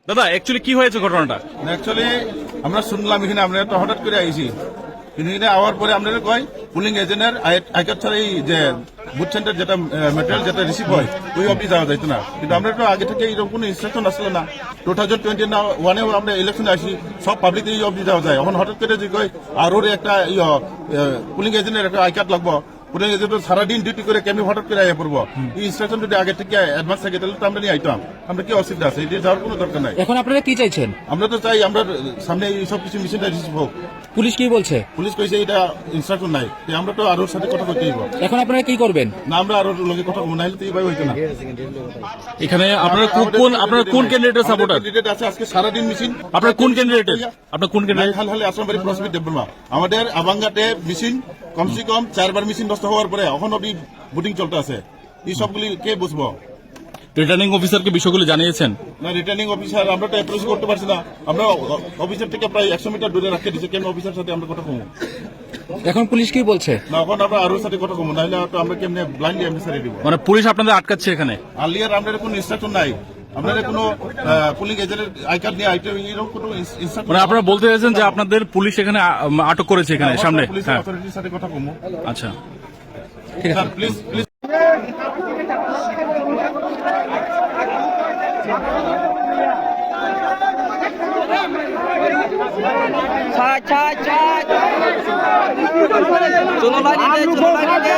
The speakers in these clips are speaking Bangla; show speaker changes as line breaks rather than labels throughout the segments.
দাদা অ্যাকচুয়ালি কি হয়েছে ঘটনাটা?
অ্যাকচুয়ালি আমরা শুনলাম এখানে আমরা তো হঠাৎ করে আইছি এখানে আওয়ার পরে আপনারা কয় পুলিং এজেন্টের আইকার ছাড়া এই যে বুথ সেন্টার যেটা ম্যাটেরিয়াল যেটা রিসিভ হয় ওই অবধি যাওয়া যাইতো না, কিন্তু আমরা তো আগে থেকে এরকম কোনো ইনস্ট্রাকশন আসলে না। 2021 আমরা ইলেকশনে আসি সব পাবলিক এই অবধি যাওয়া যায়। এখন হঠাৎ করে যে কয় আর ওর একটা পুলিং এজেন্টের একটা আই কার্ড লাগবো, পুলিং এজেন্ট সারাদিন ডিউটি করে কেমনি হঠাৎ করে আইয়া পড়বো। এই ইনস্ট্রাকশন যদি আগে থেকে অ্যাডভান্স থাকে তাহলে তো আমরা নিয়ে আইতাম। আমরা কি অসুবিধা আছে? এটি যাওয়ার কোনো দরকার নাই।
এখন আপনারা কি চাইছেন?
আমরা তো চাই আমরা সামনে এই সব কিছু মেশিনটা রিসিভ হোক।
পুলিশ কি বলছে?
পুলিশ কইছে এটা ইনস্ট্রাকশন নাই, আমরা তো আরোর সাথে কথা বলতে হইব।
এখন আপনারা কি করবেন?
না আমরা আরোর লগে কথা বলবো, নাহলে তো এইভাবে হইতো না।
এখানে আপনারা কোন ক্যান্ডিডেটের সাপোর্টার?
ক্যান্ডিডেট আছে আজকে সারাদিন মিশিং।
আপনার কোন ক্যান্ডিডেটের? আপনার কোন ক্যান্ডিডেট?
হাল আসামবাড়ি প্রসমিত দেববর্মা। আমাদের আবাঙ্গাতে মিশিং কমসে কম 4বার মিশিং নষ্ট হওয়ার পরে এখন অব্দি বুটিং চলতে আছে। এই সবগুলি কে বুঝবো?
রিটার্নিং অফিসারকে বিষয়গুলো জানিয়েছেন?
না, রিটার্নিং অফিসার আমরা তো অ্যাপ্রোচ করতে পারছি না। আমরা অফিসার থেকে প্রায় 100 মিটার দূরে রাখতে দিচ্ছি, কেন অফিসার সাথে আমরা কথা কমু
এখন পুলিশ কি বলছে?
না, এখন আমরা আরোর সাথে কথা কমু, নাহলে তো আমরা কেমনে ব্লাইন্ডলি আমি সারি দিব।
মানে পুলিশ আপনাদের আটকাচ্ছে এখানে?
আর্লিয়ার আমাদের কোনো ইনস্ট্রাকশন নাই, আপনাদের কোনো পুলিং এজেন্টের আই কার্ড নিয়ে আইতে এরকম কোনো ইনস্ট্রাকশন।
মানে আপনারা বলতে চাইছেন যে আপনাদের পুলিশ এখানে আটক করেছে এখানে সামনে?
পুলিশ
হ্যাঁ,
অথরিটির সাথে কথা কমু।
আচ্ছা
ঠিক আছে।
প্লিজ প্লিজ
চলো লাইনে চলো লাইনে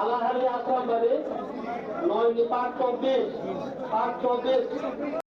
আলাহালি আসলাম বাড়ি 9 পার্ট 24